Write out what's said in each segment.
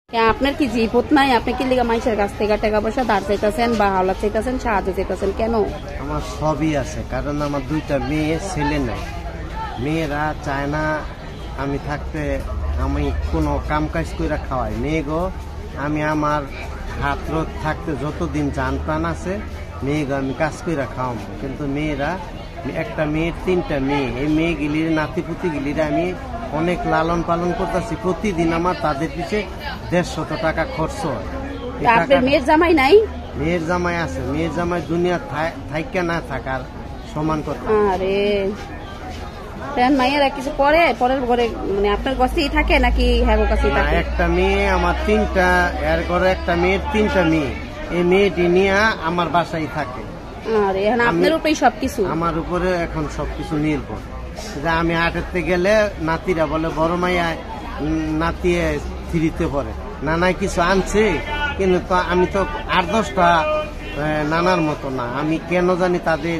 আপনার কি জীবত নাই? আপনি কি লিগা মানুষের কাছ থেকে টাকা পয়সা ধার চাইতেছেন বা হাওলা চাইতেছেন, সাহায্য চাইতেছেন কেন? আমার সবই আছে, কারণ আমার দুইটা মেয়ে, ছেলে নাই। মেয়েরা চায় না আমি থাকতে আমি কোনো কাম কাজ করে খাওয়াই। মেয়েগো আমি আমার হাত রোদ থাকতে যতদিন জান প্রাণ আছে মেয়েগো আমি কাজ করে খাওয়াবো। কিন্তু মেয়েরা, একটা মেয়ের তিনটা মেয়ে, এই মেয়েগুলির নাতিপুতিগুলির আমি অনেক লালন পালন করতেছি। প্রতিদিন আমার তাদের পিছিয়ে 150 টাকা খরচ হয়। মেয়ের জামাই নাই? মেয়ের জামাই আছে। মেয়ের জামাই দুনিয়া থাইকা না থাকার সমান কথা। আরে মায়েরা কিছু করে পরের ঘরে, মানে আপনার কাছেই থাকে নাকি হ্যাঁ কাছেই থাকে? একটা মেয়ে আমার তিনটা, এর ঘরে একটা মেয়ের তিনটা মেয়ে। এই মেয়েটি নিয়ে আমার বাসায় থাকে। আরে আপনার উপরেই সবকিছু? আমার উপরে এখন সবকিছু নির্ভর। যে আমি হাঁটাতে গেলে নাতিরা বলে বড় মাইয়া নাতি থ্রিতে পড়ে, নানায় কিছু আনছে, কিন্তু আমি তো 8-10টা নানার মতো না। আমি কেন জানি তাদের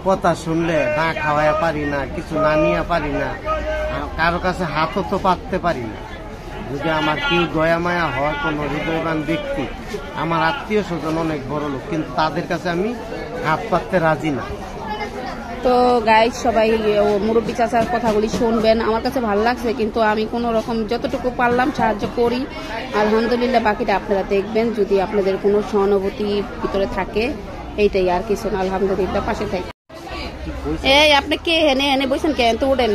কথা শুনলে না খাওয়াইয়া পারি না, কিছু না নিয়ে পারি না, কারো কাছে হাতও তো পাততে পারি না। যদি আমার কেউ দয়া মায়া হয়, কোনো হৃদয়বান ব্যক্তি, আমার আত্মীয় স্বজন অনেক বড় লোক, কিন্তু তাদের কাছে আমি হাত পাততে রাজি না। তো গাইজ সবাই মুরব্বী চাচার কথাগুলি শুনবেন। আমার কাছে ভালো লাগছে, কিন্তু আমি কোনো রকম যতটুকু পারলাম সাহায্য করি। আলহামদুলিল্লাহ, বাকিটা আপনারা দেখবেন যদি আপনাদের কোনো সহানুভূতি ভিতরে থাকে, এইটাই আর কিছু না। আলহামদুলিল্লাহ, পাশে থাকি। এই আপনি কে হেনে হেনে বসেন কেন? তো উঠেন।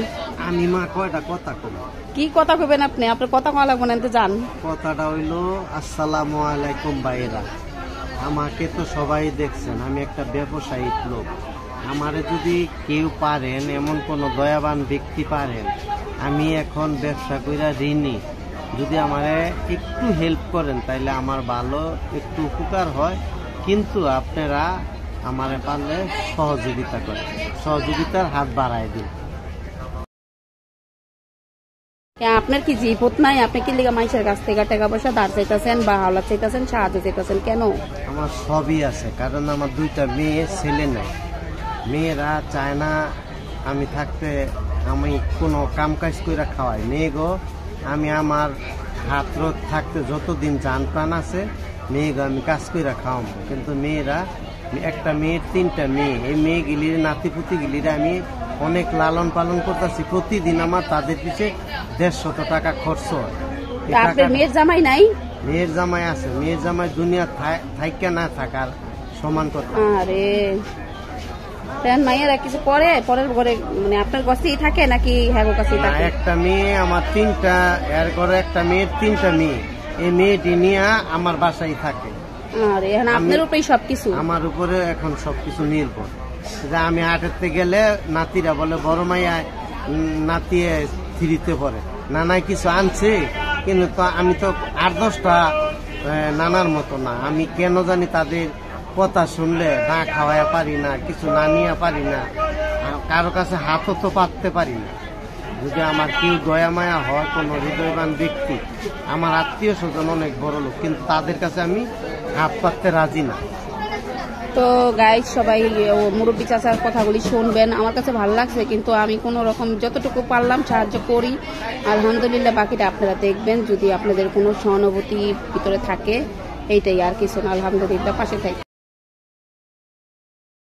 আমি মা কয়টা কথা কব। কি কথা কবেন আপনি? আপনার কথা কওয়া লাগবে না, তো যান। কথাটা হইল, আসসালামু আলাইকুম ভাইরা। আমাকে তো সবাই দেখছেন, আমি একটা ব্যবসায়িক লোক। আমারে যদি কেউ পারেন, এমন কোন দয়াবান ব্যক্তি পারেন, আমি এখন ব্যবসা কইরা ঋণী, যদি আমারে একটু হেল্প করেন তাইলে আমার ভালো একটু উপকার হয়। কিন্তু আপনারা আমারে পারলে সহযোগিতা করেন, সহযোগিতার হাত বাড়ায় দিন। আপনার কি জীবত নাই? আপনি কি লিগা মানুষের কাছ থেকে টাকা পয়সা ধার চাইতেছেন বা হাওলা চাইতেছেন, সাহায্য চাইতেছেন কেন? আমার সবই আছে, কারণ আমার দুইটা মেয়ে, ছেলে নাই। মেয়েরা চায় না আমি থাকতে আমি কোনো কাম কাজ করে খাওয়াই। মেয়েগো আমি আমার হাত রোদ থাকতে যতদিন জান প্রাণ আছে মেয়েগো আমি কাজ করে খাওয়াবো। কিন্তু মেয়েরা, একটা মেয়ের তিনটা মেয়ে, এই মেয়েগুলির নাতিপুতিগুলির আমি অনেক লালন পালন করতেছি। প্রতিদিন আমার তাদের পিছিয়ে 150 টাকা খরচ হয়। মেয়ের জামাই নাই? মেয়ের জামাই আছে। মেয়ের জামাই দুনিয়া থাইকা না থাকার সমান কথা। আরে মায়েরা কিছু করে পরের ঘরে, মানে আপনার কাছেই থাকে নাকি হ্যাঁ কাছেই থাকে? একটা মেয়ে আমার তিনটা, এর ঘরে একটা মেয়ের তিনটা মেয়ে। এই মেয়েটি নিয়ে আমার বাসায় থাকে। আরে আপনার উপরেই সবকিছু? আমার উপরে এখন সবকিছু নির্ভর। যে আমি হাঁটাতে গেলে নাতিরা বলে বড় মাইয়া নাতি থ্রিতে পড়ে, নানায় কিছু আনছে, কিন্তু আমি তো 8-10টা নানার মতো না। আমি কেন জানি তাদের কথা শুনলে না খাওয়াইয়া পারি না, কিছু না নিয়ে পারি না, কারো কাছে হাতও তো পাততে পারি না। যদি আমার কেউ দয়া মায়া হয়, কোনো হৃদয়বান ব্যক্তি, আমার আত্মীয় স্বজন অনেক বড় লোক, কিন্তু তাদের কাছে আমি হাত পাততে রাজি না। তো গাইজ সবাই মুরব্বী চাচার কথাগুলি শুনবেন। আমার কাছে ভালো লাগছে, কিন্তু আমি কোনো রকম যতটুকু পারলাম সাহায্য করি। আলহামদুলিল্লাহ, বাকিটা আপনারা দেখবেন যদি আপনাদের কোনো সহানুভূতি ভিতরে থাকে, এইটাই আর কিছু না। আলহামদুলিল্লাহ, পাশে থাকি।